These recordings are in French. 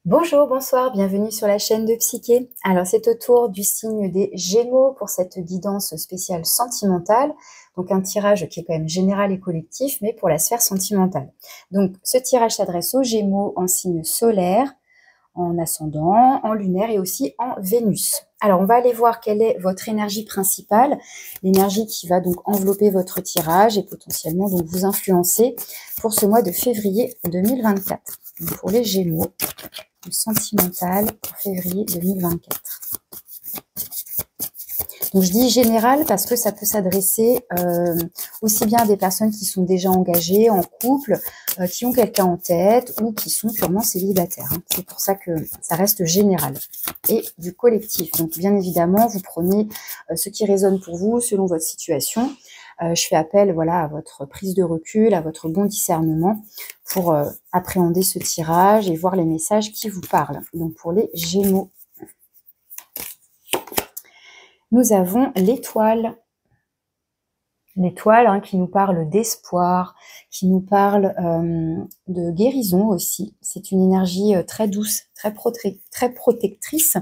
Bonjour, bonsoir, bienvenue sur la chaîne de Psyché. Alors c'est au tour du signe des Gémeaux pour cette guidance spéciale sentimentale, donc un tirage qui est quand même général et collectif, mais pour la sphère sentimentale. Donc ce tirage s'adresse aux Gémeaux en signe solaire, en ascendant, en lunaire et aussi en Vénus. Alors on va aller voir quelle est votre énergie principale, l'énergie qui va donc envelopper votre tirage et potentiellement donc vous influencer pour ce mois de février 2024. Donc pour les Gémeaux, le sentimental pour février 2024. Donc je dis général parce que ça peut s'adresser aussi bien à des personnes qui sont déjà engagées, en couple, qui ont quelqu'un en tête ou qui sont purement célibataires. Hein. C'est pour ça que ça reste général. Et du collectif. Donc bien évidemment, vous prenez ce qui résonne pour vous selon votre situation. Je fais appel voilà, à votre prise de recul, à votre bon discernement pour appréhender ce tirage et voir les messages qui vous parlent. Donc pour les Gémeaux, nous avons l'étoile. L'étoile hein, qui nous parle d'espoir, qui nous parle de guérison aussi. C'est une énergie très douce, très protectrice.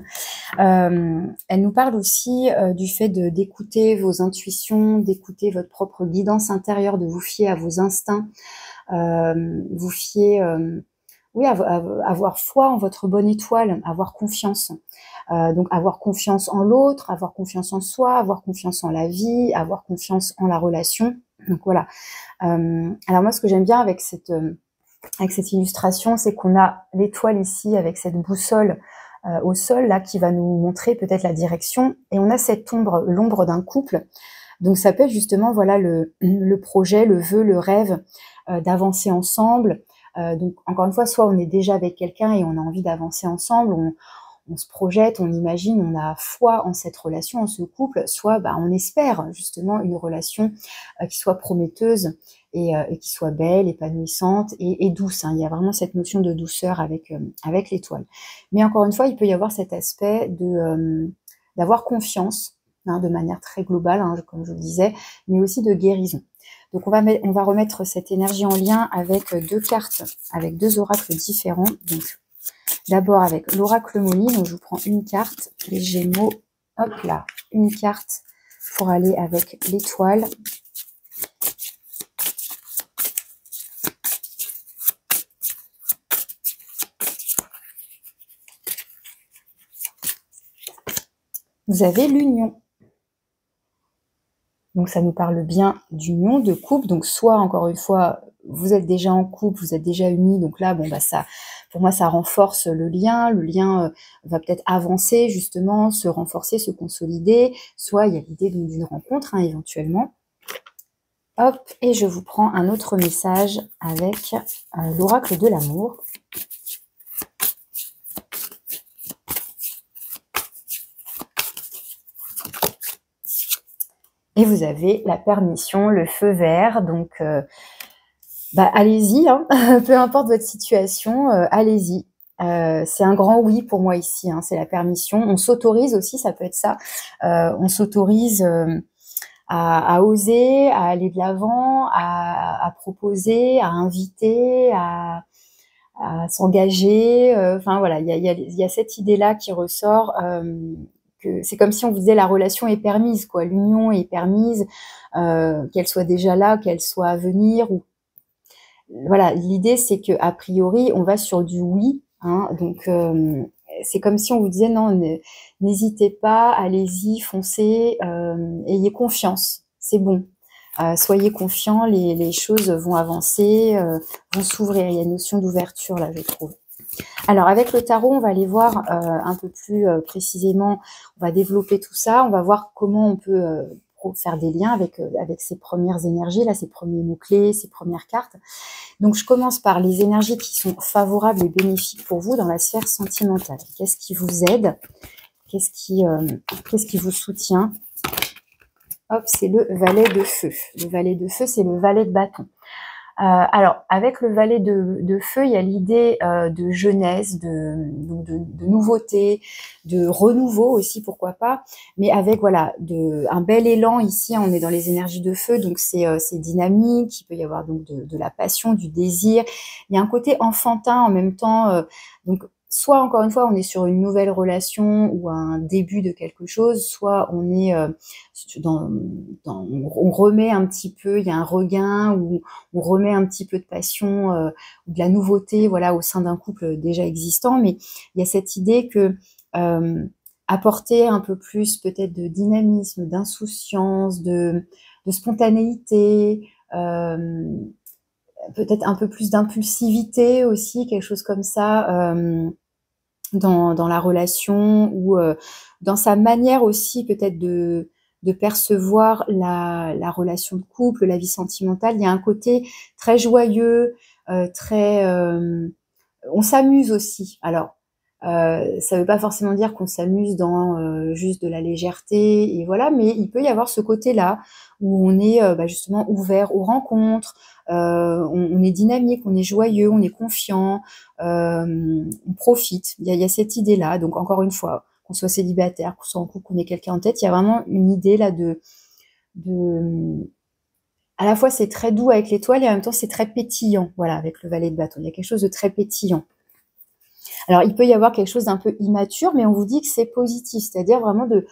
Elle nous parle aussi du fait d'écouter vos intuitions, d'écouter votre propre guidance intérieure, de vous fier à vos instincts, vous fier... oui, avoir foi en votre bonne étoile, avoir confiance. Donc avoir confiance en l'autre, avoir confiance en soi, avoir confiance en la vie, avoir confiance en la relation. Donc voilà. Alors moi, ce que j'aime bien avec cette illustration, c'est qu'on a l'étoile ici avec cette boussole au sol là qui va nous montrer peut-être la direction, et on a cette ombre, l'ombre d'un couple. Donc ça peut être justement voilà le projet, le vœu, le rêve d'avancer ensemble. Donc encore une fois, soit on est déjà avec quelqu'un et on a envie d'avancer ensemble, on se projette, on imagine, on a foi en cette relation, en ce couple, soit on espère justement une relation qui soit prometteuse et qui soit belle, épanouissante et douce. Hein. Il y a vraiment cette notion de douceur avec l'étoile. Mais encore une fois, il peut y avoir cet aspect d'avoir confiance, hein, de manière très globale, hein, comme je le disais, mais aussi de guérison. Donc on va remettre cette énergie en lien avec deux cartes, avec deux oracles différents. Donc d'abord avec l'oracle Molly, donc je vous prends une carte, les Gémeaux, hop là, une carte pour aller avec l'étoile. Vous avez l'union. Donc ça nous parle bien d'union, de couple. Donc soit, encore une fois, vous êtes déjà en couple, vous êtes déjà unis. Donc là, ça, pour moi, ça renforce le lien. Le lien va peut-être avancer, justement, se renforcer, se consolider. Soit il y a l'idée d'une rencontre, hein, éventuellement. Hop, et je vous prends un autre message avec l'oracle de l'amour. Et vous avez la permission, le feu vert, donc allez-y, hein, peu importe votre situation, allez-y. C'est un grand oui pour moi ici, hein, c'est la permission. On s'autorise aussi, ça peut être ça. On s'autorise à oser, à aller de l'avant, à proposer, à inviter, à s'engager. Enfin voilà, il y a cette idée-là qui ressort. Que c'est comme si on vous disait la relation est permise, quoi. L'union est permise, qu'elle soit déjà là, qu'elle soit à venir. Ou voilà, l'idée c'est que a priori on va sur du oui, hein, donc c'est comme si on vous disait non, n'hésitez pas, allez-y, foncez, ayez confiance, c'est bon. Soyez confiants, les choses vont avancer, vont s'ouvrir. Il y a une notion d'ouverture là, je trouve. Alors avec le tarot, on va aller voir un peu plus précisément, on va développer tout ça, on va voir comment on peut faire des liens avec ces premières énergies, là, ces premiers mots-clés, ces premières cartes. Donc je commence par les énergies qui sont favorables et bénéfiques pour vous dans la sphère sentimentale. Qu'est-ce qui vous aide? Qu'est-ce qui vous soutient? Hop, c'est le valet de feu. Le valet de feu, c'est le valet de bâton. Alors, avec le valet de feu, il y a l'idée de jeunesse, de nouveauté, de renouveau aussi, pourquoi pas, mais avec voilà un bel élan ici. On est dans les énergies de feu, donc c'est dynamique. Il peut y avoir donc de la passion, du désir. Il y a un côté enfantin en même temps. Donc soit, encore une fois, on est sur une nouvelle relation ou un début de quelque chose, soit on est on remet un petit peu, il y a un regain, ou on remet un petit peu de passion, ou de la nouveauté, voilà, au sein d'un couple déjà existant. Mais il y a cette idée que apporter un peu plus peut-être de dynamisme, d'insouciance, de spontanéité, peut-être un peu plus d'impulsivité aussi, quelque chose comme ça, dans la relation, ou dans sa manière aussi peut-être de percevoir la relation de couple, la vie sentimentale. Il y a un côté très joyeux, très... on s'amuse aussi. Alors, ça ne veut pas forcément dire qu'on s'amuse dans juste de la légèreté, et voilà, mais il peut y avoir ce côté-là où on est justement ouvert aux rencontres, on est dynamique, on est joyeux, on est confiant, on profite. Il y a cette idée-là. Donc encore une fois, qu'on soit célibataire, qu'on soit en couple, qu'on ait quelqu'un en tête, il y a vraiment une idée là de à la fois c'est très doux avec l'étoile, et en même temps c'est très pétillant, voilà, avec le valet de bâton. Il y a quelque chose de très pétillant. Alors, il peut y avoir quelque chose d'un peu immature, mais on vous dit que c'est positif, c'est-à-dire vraiment de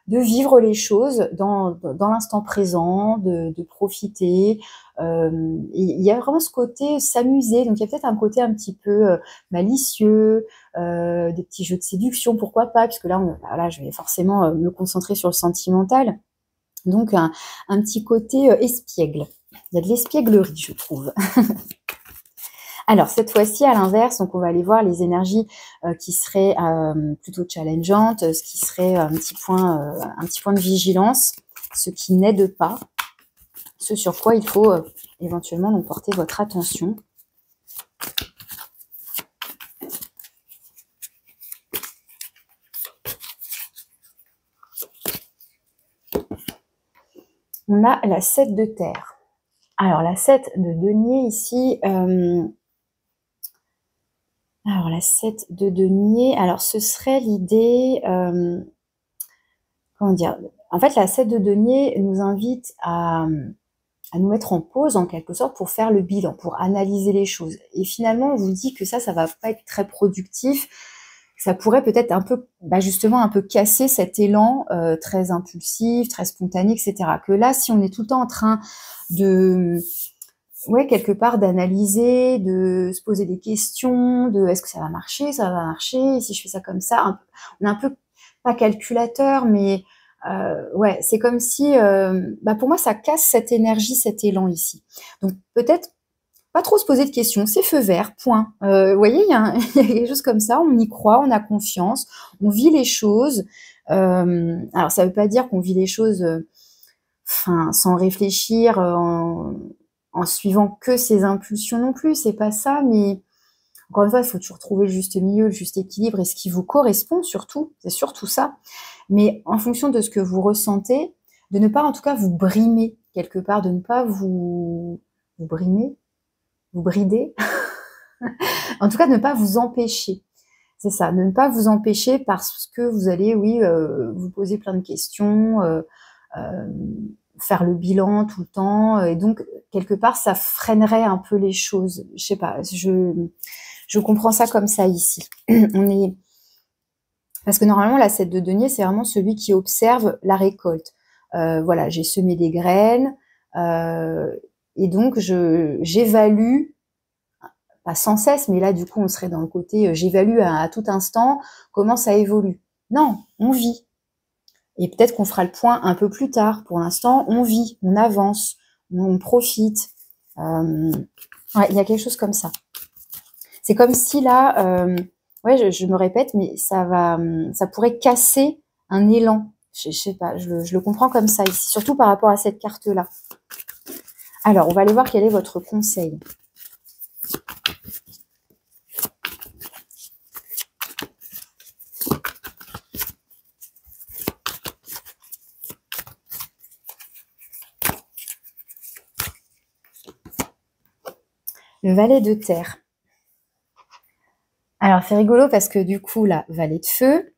vivre les choses dans l'instant présent, de profiter. Il y a vraiment ce côté s'amuser, donc il y a peut-être un côté un petit peu malicieux, des petits jeux de séduction, pourquoi pas, puisque là, voilà, je vais forcément me concentrer sur le sentimental. Donc, un petit côté espiègle. Il y a de l'espièglerie, je trouve. Alors, cette fois-ci, à l'inverse, donc on va aller voir les énergies qui seraient plutôt challengeantes, ce qui serait un petit point de vigilance, ce qui n'aide pas, ce sur quoi il faut éventuellement donc porter votre attention. On a la 7 de terre. Alors, la 7 de denier ici... alors, la 7 de denier, alors ce serait l'idée, comment dire, en fait, la 7 de denier nous invite à nous mettre en pause, en quelque sorte, pour faire le bilan, pour analyser les choses. Et finalement, on vous dit que ça va pas être très productif, ça pourrait peut-être un peu, justement, un peu casser cet élan très impulsif, très spontané, etc. Que là, si on est tout le temps en train de... ouais, quelque part d'analyser, de se poser des questions, de est-ce que ça va marcher, et si je fais ça comme ça, on est un peu, pas calculateur, mais ouais, c'est comme si, pour moi, ça casse cette énergie, cet élan ici. Donc peut-être pas trop se poser de questions, c'est feu vert, point. Vous voyez, il y a quelque chose comme ça, on y croit, on a confiance, on vit les choses. Alors ça veut pas dire qu'on vit les choses sans réfléchir, en suivant que ses impulsions non plus, c'est pas ça, mais encore une fois, il faut toujours trouver le juste milieu, le juste équilibre, et ce qui vous correspond surtout, c'est surtout ça. Mais en fonction de ce que vous ressentez, de ne pas en tout cas vous brimer quelque part, de ne pas vous brimer, vous brider, en tout cas de ne pas vous empêcher. C'est ça, de ne pas vous empêcher parce que vous allez, oui, vous poser plein de questions, faire le bilan tout le temps, et donc quelque part ça freinerait un peu les choses. Je sais pas, je comprends ça comme ça ici. Parce que normalement la 7 de denier, c'est vraiment celui qui observe la récolte. Voilà, j'ai semé des graines, et donc j'évalue, pas sans cesse, mais là du coup on serait dans le côté j'évalue à tout instant comment ça évolue. Non, on vit. Et peut-être qu'on fera le point un peu plus tard. Pour l'instant, on vit, on avance, on profite. Ouais, il y a quelque chose comme ça. C'est comme si là, ouais, je me répète, mais ça pourrait casser un élan. Je sais pas, je le comprends comme ça ici, surtout par rapport à cette carte-là. Alors, on va aller voir quel est votre conseil. Le valet de terre. Alors, c'est rigolo parce que du coup, la valet de feu,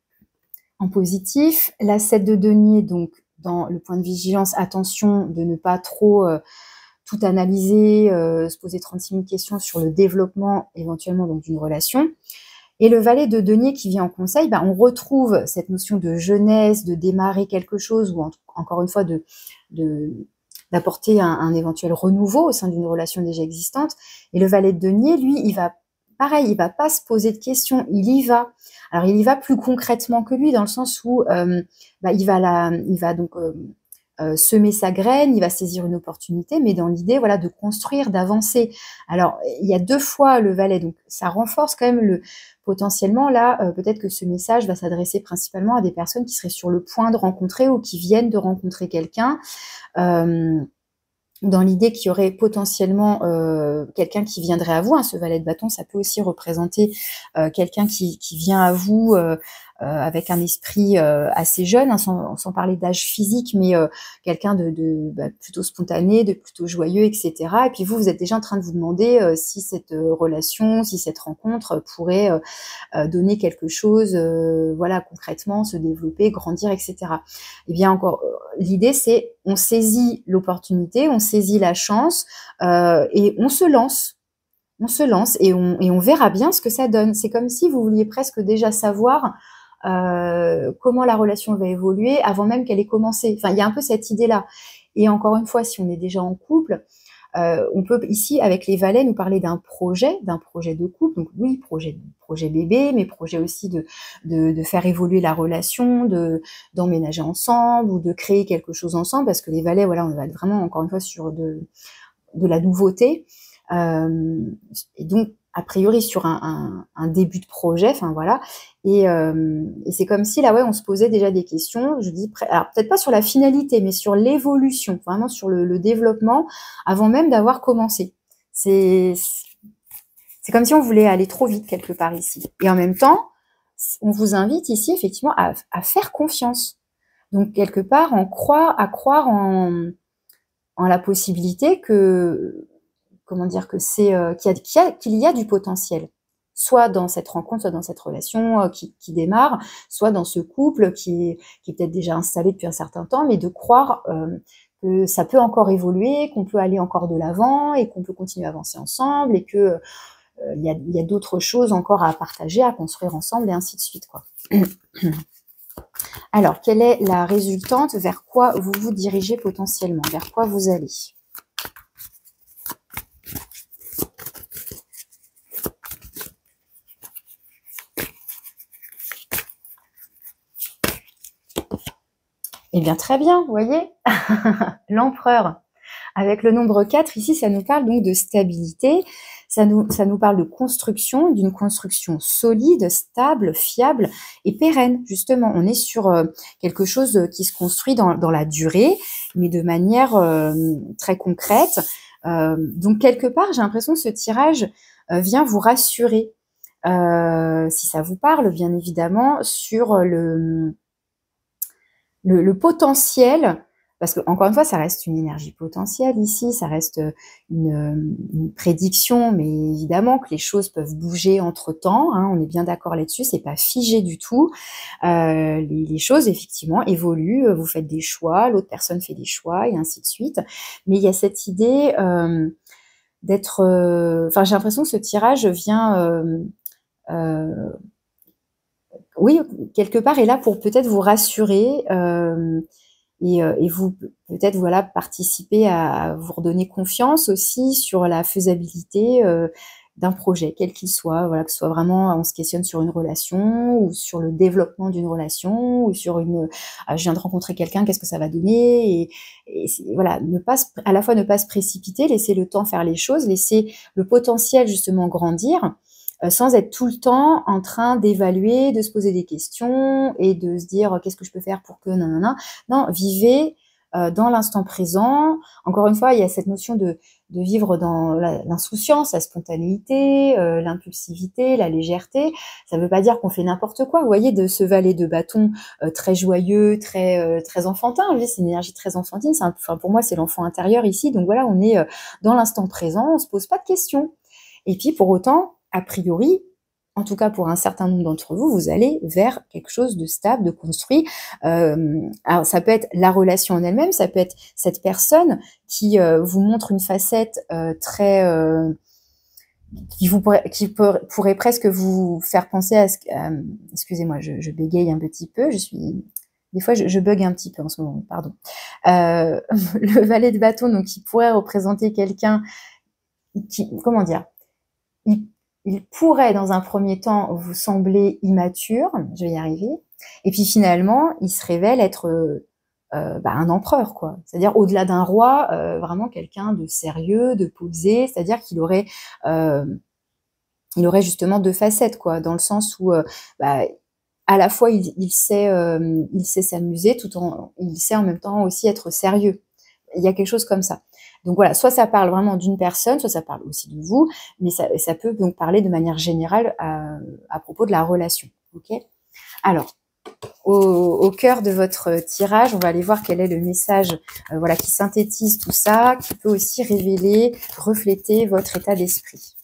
en positif, la 7 de denier, donc dans le point de vigilance, attention de ne pas trop tout analyser, se poser 36 000 questions sur le développement éventuellement donc d'une relation. Et le valet de denier qui vient en conseil, ben, on retrouve cette notion de jeunesse, de démarrer quelque chose, ou encore une fois d'apporter un éventuel renouveau au sein d'une relation déjà existante. Et le valet de denier, lui, il va pareil, il va pas se poser de questions, il y va. Alors il y va plus concrètement que lui, dans le sens où il va donc semer sa graine, il va saisir une opportunité, mais dans l'idée, voilà, de construire, d'avancer. Alors, il y a 2 fois le valet, donc ça renforce quand même potentiellement là, peut-être que ce message va s'adresser principalement à des personnes qui seraient sur le point de rencontrer ou qui viennent de rencontrer quelqu'un. Dans l'idée qu'il y aurait potentiellement quelqu'un qui viendrait à vous, hein, ce valet de bâton, ça peut aussi représenter quelqu'un qui vient à vous avec un esprit assez jeune, hein, sans parler d'âge physique, mais quelqu'un de plutôt spontané, de plutôt joyeux, etc. Et puis vous êtes déjà en train de vous demander si cette relation, si cette rencontre pourrait donner quelque chose, voilà, concrètement, se développer, grandir, etc. Et bien encore, l'idée c'est on saisit l'opportunité, on saisit la chance et on se lance. On se lance et on verra bien ce que ça donne. C'est comme si vous vouliez presque déjà savoir comment la relation va évoluer avant même qu'elle ait commencé. Enfin, il y a un peu cette idée-là. Et encore une fois, si on est déjà en couple, on peut ici, avec les valets, nous parler d'un projet de couple. Donc oui, projet bébé, mais projet aussi de faire évoluer la relation, d'emménager ensemble ou de créer quelque chose ensemble, parce que les valets, voilà, on va être vraiment, encore une fois, sur de la nouveauté. Et donc, a priori, sur un début de projet, enfin voilà. Et c'est comme si, là, ouais, on se posait déjà des questions. Je dis, alors peut-être pas sur la finalité, mais sur l'évolution, vraiment sur le développement, avant même d'avoir commencé. C'est comme si on voulait aller trop vite quelque part ici. Et en même temps, on vous invite ici, effectivement, à faire confiance. Donc, quelque part, à croire en la possibilité que, comment dire, que c'est qu'il y a du potentiel, soit dans cette rencontre, soit dans cette relation qui démarre, soit dans ce couple qui est peut-être déjà installé depuis un certain temps, mais de croire que ça peut encore évoluer, qu'on peut aller encore de l'avant et qu'on peut continuer à avancer ensemble et que il y a d'autres choses encore à partager, à construire ensemble et ainsi de suite, quoi. Alors, quelle est la résultante? Vers quoi vous vous dirigez potentiellement? Vers quoi vous allez? Eh bien, très bien, vous voyez. L'empereur. Avec le nombre 4, ici, ça nous parle donc de stabilité, ça nous parle de construction, d'une construction solide, stable, fiable et pérenne. Justement, on est sur quelque chose qui se construit dans la durée, mais de manière très concrète. Donc, quelque part, j'ai l'impression que ce tirage vient vous rassurer, si ça vous parle, bien évidemment, sur le potentiel, parce que encore une fois, ça reste une énergie potentielle ici, ça reste une prédiction, mais évidemment que les choses peuvent bouger entre-temps, hein, on est bien d'accord là-dessus, c'est pas figé du tout. Les choses, effectivement, évoluent, vous faites des choix, l'autre personne fait des choix, et ainsi de suite. Mais il y a cette idée d'être... Enfin, j'ai l'impression que ce tirage vient... oui, quelque part, est là pour peut-être vous rassurer et vous peut-être voilà participer à vous redonner confiance aussi sur la faisabilité d'un projet, quel qu'il soit. Voilà, que ce soit vraiment, on se questionne sur une relation ou sur le développement d'une relation ou sur une, je viens de rencontrer quelqu'un, qu'est-ce que ça va donner et voilà, à la fois ne pas se précipiter, laisser le temps faire les choses, laisser le potentiel justement grandir. Sans être tout le temps en train d'évaluer, de se poser des questions et de se dire qu'est-ce que je peux faire pour que nanana. Non, vivez dans l'instant présent. Encore une fois, il y a cette notion de vivre dans l'insouciance, la spontanéité, l'impulsivité, la légèreté. Ça ne veut pas dire qu'on fait n'importe quoi. Vous voyez, de ce valet de bâton très joyeux, très enfantin. Vous voyez, c'est une énergie très enfantine. Enfin, pour moi, c'est l'enfant intérieur ici. Donc voilà, on est dans l'instant présent, on se pose pas de questions. Et puis pour autant, a priori, en tout cas pour un certain nombre d'entre vous, vous allez vers quelque chose de stable, de construit. Alors ça peut être la relation en elle-même, ça peut être cette personne qui vous montre une facette très pourrait presque vous faire penser à excusez-moi, je bégaye un petit peu, des fois je bug un petit peu en ce moment, pardon. Le valet de bâton, donc qui pourrait représenter quelqu'un qui, comment dire, il pourrait dans un premier temps vous sembler immature, je vais y arriver, et puis finalement il se révèle être un empereur, quoi. C'est-à-dire au-delà d'un roi, vraiment quelqu'un de sérieux, de posé, c'est-à-dire qu'il aurait justement deux facettes, quoi, dans le sens où à la fois il sait s'amuser, il sait en même temps aussi être sérieux. Il y a quelque chose comme ça. Donc voilà, soit ça parle vraiment d'une personne, soit ça parle aussi de vous, mais ça peut donc parler de manière générale à propos de la relation. Ok ? Alors, au cœur de votre tirage, on va aller voir quel est le message qui synthétise tout ça, qui peut aussi révéler, refléter votre état d'esprit.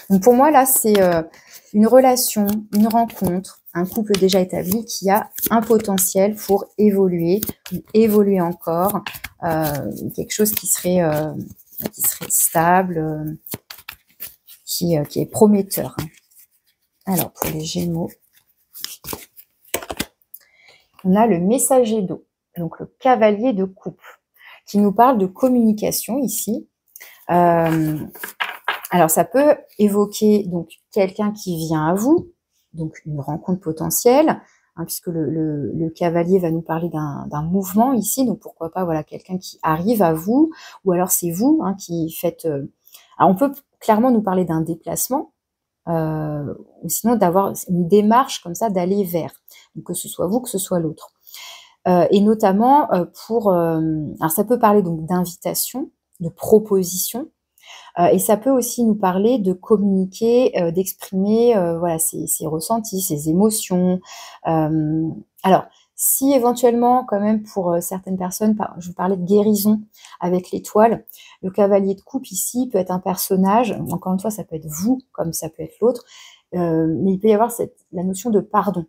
Donc pour moi, là, c'est une relation, une rencontre, un couple déjà établi qui a un potentiel pour évoluer encore, quelque chose qui serait stable, qui est prometteur. Alors, pour les Gémeaux, on a le messager d'eau, donc le cavalier de coupe, qui nous parle de communication ici. Alors, ça peut évoquer donc quelqu'un qui vient à vous, donc une rencontre potentielle, puisque le cavalier va nous parler d'un mouvement ici, donc pourquoi pas quelqu'un qui arrive à vous, ou alors c'est vous qui faites... Alors, on peut clairement nous parler d'un déplacement, ou sinon d'avoir une démarche comme ça, d'aller vers, donc que ce soit vous, que ce soit l'autre. Et notamment alors ça peut parler donc d'invitation, de proposition, et ça peut aussi nous parler de communiquer, d'exprimer ses ressentis, ses émotions. Alors, si éventuellement, quand même, pour certaines personnes, je vous parlais de guérison avec l'étoile, le cavalier de coupe ici peut être un personnage, encore une fois, ça peut être vous, comme ça peut être l'autre, mais il peut y avoir la notion de pardon,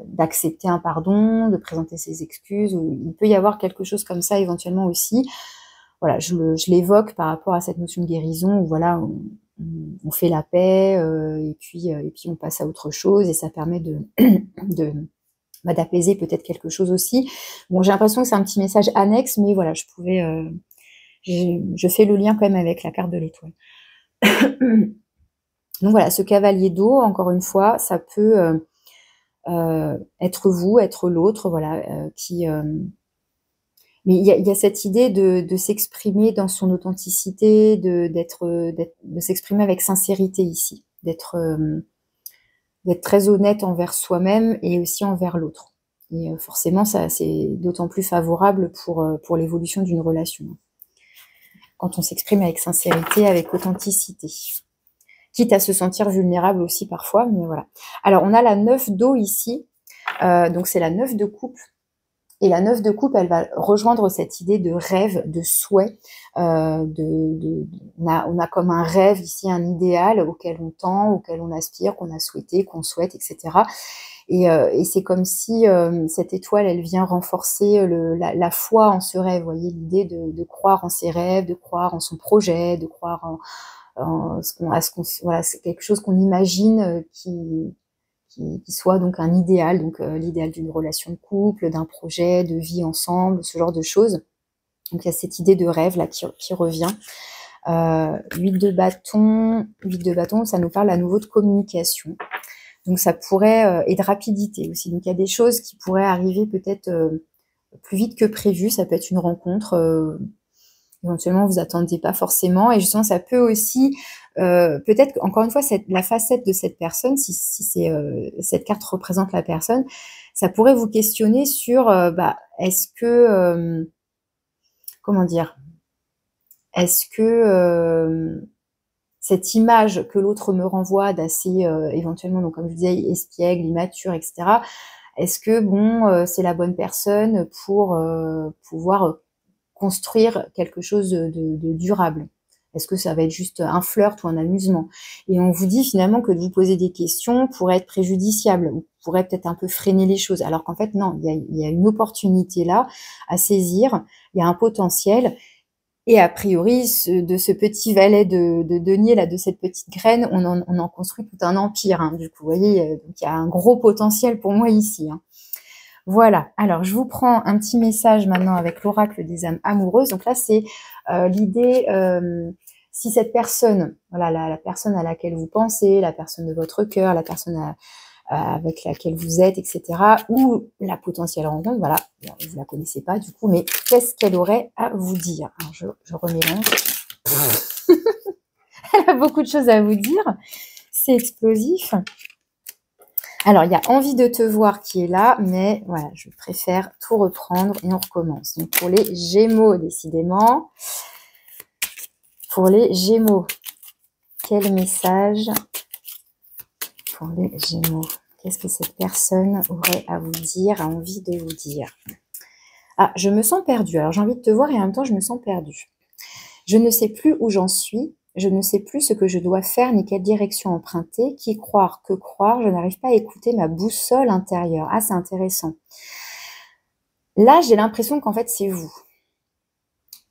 d'accepter un pardon, de présenter ses excuses, il peut y avoir quelque chose comme ça éventuellement aussi. Voilà, je l'évoque par rapport à cette notion de guérison où on fait la paix et puis on passe à autre chose et ça permet d'apaiser peut-être quelque chose aussi. Bon, j'ai l'impression que c'est un petit message annexe, mais voilà, je fais le lien quand même avec la carte de l'étoile. Donc voilà, ce cavalier d'eau, encore une fois, ça peut être vous, être l'autre, mais il y a cette idée de s'exprimer dans son authenticité, de s'exprimer avec sincérité ici, d'être très honnête envers soi-même et aussi envers l'autre. Et forcément, ça c'est d'autant plus favorable pour l'évolution d'une relation. Quand on s'exprime avec sincérité, avec authenticité. Quitte à se sentir vulnérable aussi parfois, mais voilà. Alors, on a la 9 d'eau ici, donc c'est la 9 de coupe. Et la 9 de coupe, elle va rejoindre cette idée de rêve, de souhait. On a comme un rêve ici, un idéal auquel on tend, auquel on aspire, qu'on a souhaité, qu'on souhaite, etc. Et c'est comme si cette étoile, elle vient renforcer la foi en ce rêve. Vous voyez, l'idée de croire en ses rêves, de croire en son projet, de croire c'est quelque chose qu'on imagine qui soit donc un idéal, donc l'idéal d'une relation de couple, d'un projet, de vie ensemble, ce genre de choses. Donc il y a cette idée de rêve là qui revient. 8 de bâton, ça nous parle à nouveau de communication. Donc ça pourrait, et de rapidité aussi. Donc il y a des choses qui pourraient arriver peut-être plus vite que prévu. Ça peut être une rencontre, éventuellement vous attendiez pas forcément. Et justement, ça peut aussi peut-être, encore une fois, la facette de cette personne, si cette carte représente la personne, ça pourrait vous questionner sur, est-ce que, comment dire, est-ce que cette image que l'autre me renvoie d'assez, éventuellement, donc comme je disais, espiègle, immature, etc., est-ce que, c'est la bonne personne pour pouvoir construire quelque chose de durable? Est-ce que ça va être juste un flirt ou un amusement? Et on vous dit finalement que de vous poser des questions pourrait être préjudiciable, ou pourrait peut-être un peu freiner les choses, alors qu'en fait non, il y a une opportunité là à saisir, il y a un potentiel, Et a priori, de ce petit valet de denier, là, de cette petite graine, on en construit tout un empire, hein, du coup. Vous voyez, donc il y a un gros potentiel pour moi ici, hein. Voilà, alors je vous prends un petit message maintenant avec l'oracle des âmes amoureuses. Donc là, c'est l'idée, si cette personne, voilà, la personne à laquelle vous pensez, la personne de votre cœur, la personne avec laquelle vous êtes, etc., ou la potentielle rencontre, voilà, vous ne la connaissez pas du coup, mais qu'est-ce qu'elle aurait à vous dire? Alors je remélange. Elle a beaucoup de choses à vous dire, c'est explosif. Alors, il y a envie de te voir qui est là, mais voilà, je préfère tout reprendre et on recommence. Donc, pour les Gémeaux, décidément. Pour les Gémeaux, quel message pour les Gémeaux? Qu'est-ce que cette personne aurait à vous dire, a envie de vous dire? Ah, je me sens perdue. Alors, j'ai envie de te voir et en même temps, je me sens perdue. Je ne sais plus où j'en suis. Je ne sais plus ce que je dois faire ni quelle direction emprunter. Qui croire, que croire. Je n'arrive pas à écouter ma boussole intérieure. Ah, c'est intéressant. Là, j'ai l'impression qu'en fait, c'est vous.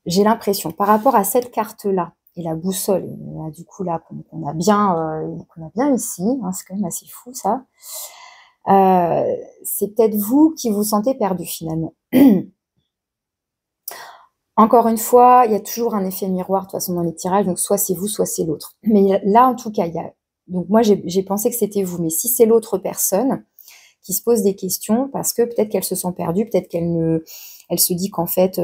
J'ai l'impression, par rapport à cette carte-là, et la boussole, là, du coup, là, qu'on a bien ici, hein, c'est quand même assez fou, ça. C'est peut-être vous qui vous sentez perdu, finalement. Encore une fois, il y a toujours un effet miroir, de toute façon, dans les tirages, donc soit c'est vous, soit c'est l'autre. Mais là, en tout cas, donc moi, j'ai pensé que c'était vous, mais si c'est l'autre personne qui se pose des questions, parce que peut-être qu'elle se sent perdue, peut-être elle se dit qu'en fait,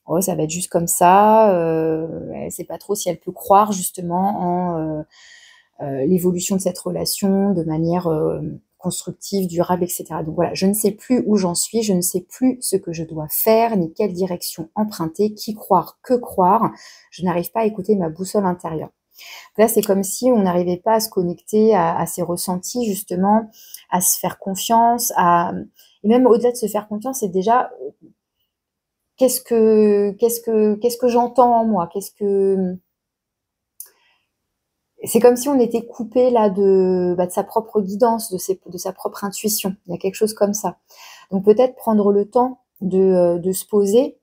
oh, ça va être juste comme ça, elle ne sait pas trop si elle peut croire justement en l'évolution de cette relation de manière constructive, durable, etc. Donc voilà, je ne sais plus où j'en suis, je ne sais plus ce que je dois faire, ni quelle direction emprunter, qui croire, que croire. Je n'arrive pas à écouter ma boussole intérieure. Là, c'est comme si on n'arrivait pas à se connecter à ses ressentis, justement, à se faire confiance, et même au-delà de se faire confiance, c'est déjà qu'est-ce que j'entends en moi, c'est comme si on était coupé là de sa propre guidance, de sa propre intuition. Il y a quelque chose comme ça. Donc peut-être prendre le temps de se poser,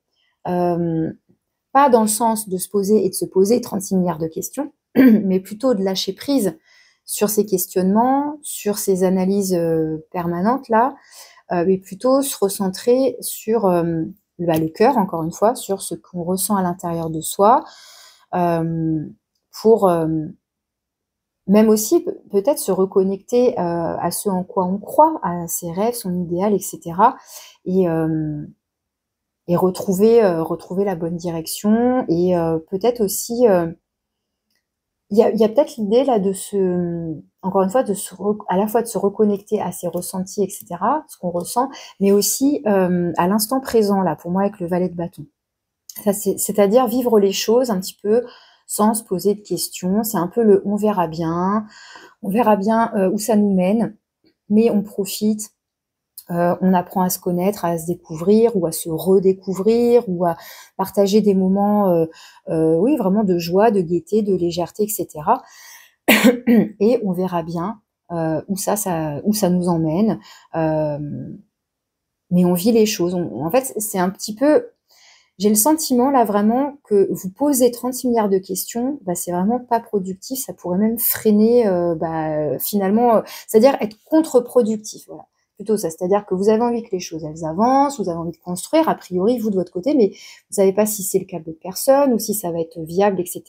pas dans le sens de se poser et de se poser 36 milliards de questions, mais plutôt de lâcher prise sur ces questionnements, sur ces analyses permanentes là, mais plutôt se recentrer sur le cœur, encore une fois, sur ce qu'on ressent à l'intérieur de soi, pour même aussi peut-être se reconnecter à ce en quoi on croit, à ses rêves, son idéal, etc. Et retrouver la bonne direction. Et peut-être aussi, il y a peut-être l'idée là encore une fois, à la fois de se reconnecter à ses ressentis, etc., ce qu'on ressent, mais aussi à l'instant présent, là, pour moi, avec le valet de bâton. C'est-à-dire vivre les choses un petit peu sans se poser de questions. C'est un peu le on verra bien où ça nous mène, mais on profite, on apprend à se connaître, à se découvrir ou à se redécouvrir ou à partager des moments, oui, vraiment de joie, de gaieté, de légèreté, etc. Et on verra bien où ça nous emmène. Mais on vit les choses. En fait, c'est un petit peu... J'ai le sentiment là vraiment que vous posez 36 milliards de questions, c'est vraiment pas productif, ça pourrait même freiner finalement, c'est-à-dire être contre-productif, voilà. Plutôt ça, c'est-à-dire que vous avez envie que les choses elles avancent, vous avez envie de construire, a priori vous de votre côté, mais vous savez pas si c'est le cas de personne ou si ça va être viable, etc.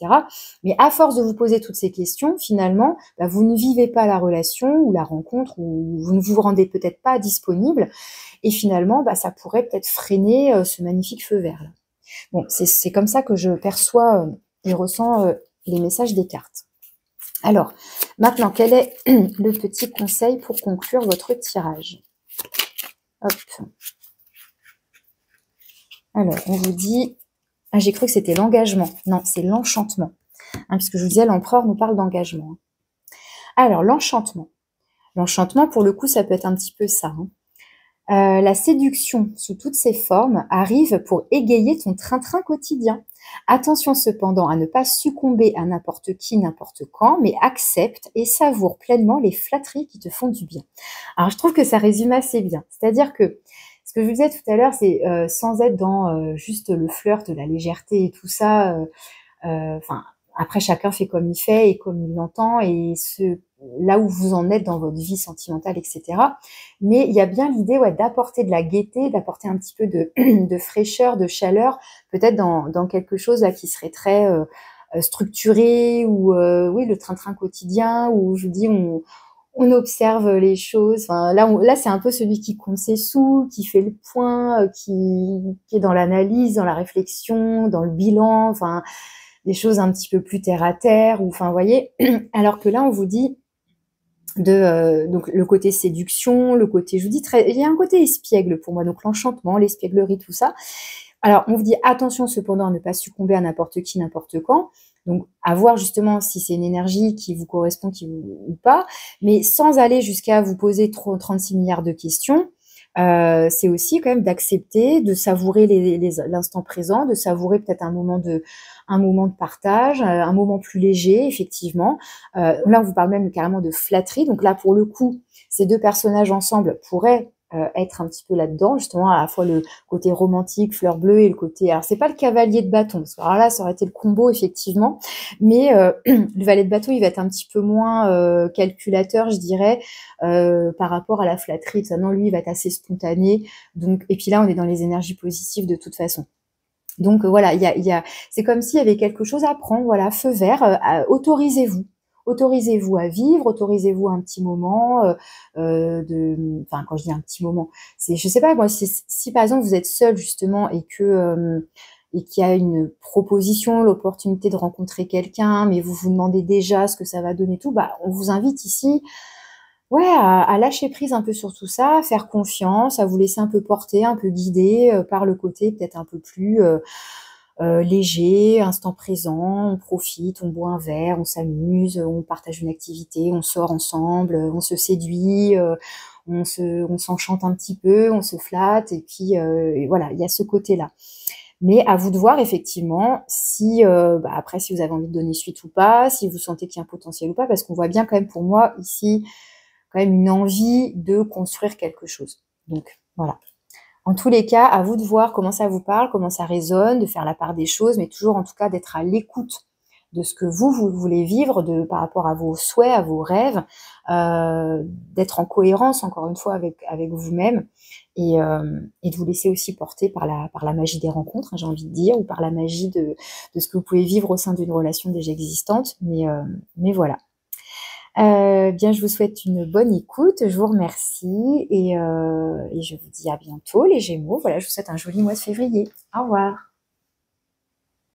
Mais à force de vous poser toutes ces questions, finalement, vous ne vivez pas la relation ou la rencontre ou vous ne vous rendez peut-être pas disponible et finalement, ça pourrait peut-être freiner ce magnifique feu vert là. Bon, c'est comme ça que je perçois et ressens les messages des cartes. Alors, maintenant, quel est le petit conseil pour conclure votre tirage? Hop. Alors, on vous dit... Ah, j'ai cru que c'était l'engagement. Non, c'est l'enchantement. Puisque je vous disais, l'empereur nous parle d'engagement. Alors, l'enchantement. L'enchantement, pour le coup, ça peut être un petit peu ça. La séduction, sous toutes ses formes, arrive pour égayer ton train-train quotidien. Attention cependant à ne pas succomber à n'importe qui, n'importe quand, mais accepte et savoure pleinement les flatteries qui te font du bien. Alors, je trouve que ça résume assez bien. C'est-à-dire que ce Ce que je vous disais tout à l'heure, c'est sans être dans juste le flirt, la légèreté et tout ça. Enfin, après chacun fait comme il fait et comme il l'entend et là où vous en êtes dans votre vie sentimentale, etc. Mais il y a bien l'idée d'apporter de la gaieté, d'apporter un petit peu de, de fraîcheur, de chaleur, peut-être dans quelque chose là qui serait très structuré ou oui le train-train quotidien où je vous dis on observe les choses. Enfin, là c'est un peu celui qui compte ses sous, qui fait le point, qui est dans l'analyse, dans la réflexion, dans le bilan. Enfin, des choses un petit peu plus terre à terre. Ou, enfin, vous voyez. Alors que là, on vous dit donc le côté séduction, le côté, je vous dis il y a un côté espiègle pour moi. Donc l'enchantement, l'espièglerie, tout ça. Alors, on vous dit attention cependant à ne pas succomber à n'importe qui, n'importe quand. Donc, à voir justement si c'est une énergie qui vous correspond ou pas, mais sans aller jusqu'à vous poser 36 milliards de questions. C'est aussi quand même d'accepter, de savourer l'instant présent, de savourer peut-être un moment de partage, un moment plus léger, effectivement. Là, on vous parle même carrément de flatterie. Donc là, pour le coup, ces deux personnages ensemble pourraient être un petit peu là-dedans, justement, à la fois le côté romantique, fleur bleue, et le côté... Alors, c'est pas le cavalier de bâton, parce que alors là, ça aurait été le combo, effectivement, mais le valet de bâton, il va être un petit peu moins calculateur, je dirais, par rapport à la flatterie. Ça, non, lui, il va être assez spontané. Donc, et puis là, on est dans les énergies positives de toute façon. Donc voilà, c'est comme s'il y avait quelque chose à prendre, voilà, feu vert, autorisez-vous. Autorisez-vous à vivre, autorisez-vous un petit moment enfin quand je dis un petit moment, c'est je sais pas moi si par exemple vous êtes seul justement et qu'il y a une proposition, l'opportunité de rencontrer quelqu'un, mais vous vous demandez déjà ce que ça va donner tout, bah on vous invite ici ouais, à lâcher prise un peu sur tout ça, à faire confiance, à vous laisser un peu porter, un peu guider par le côté peut-être un peu plus léger, instant présent, on profite, on boit un verre, on s'amuse, on partage une activité, on sort ensemble, on se séduit, on s'enchante un petit peu, on se flatte, et puis et voilà, il y a ce côté-là. Mais à vous de voir effectivement si, après si vous avez envie de donner suite ou pas, si vous sentez qu'il y a un potentiel ou pas, parce qu'on voit bien quand même pour moi ici quand même une envie de construire quelque chose. Donc voilà. En tous les cas, à vous de voir comment ça vous parle, comment ça résonne, de faire la part des choses, mais toujours en tout cas d'être à l'écoute de ce que vous voulez vivre par rapport à vos souhaits, à vos rêves, d'être en cohérence encore une fois avec vous-même et de vous laisser aussi porter par la magie des rencontres, hein, j'ai envie de dire, ou par la magie de ce que vous pouvez vivre au sein d'une relation déjà existante. Mais voilà. Bien, je vous souhaite une bonne écoute, je vous remercie et je vous dis à bientôt les Gémeaux. Voilà, je vous souhaite un joli mois de février. Au revoir.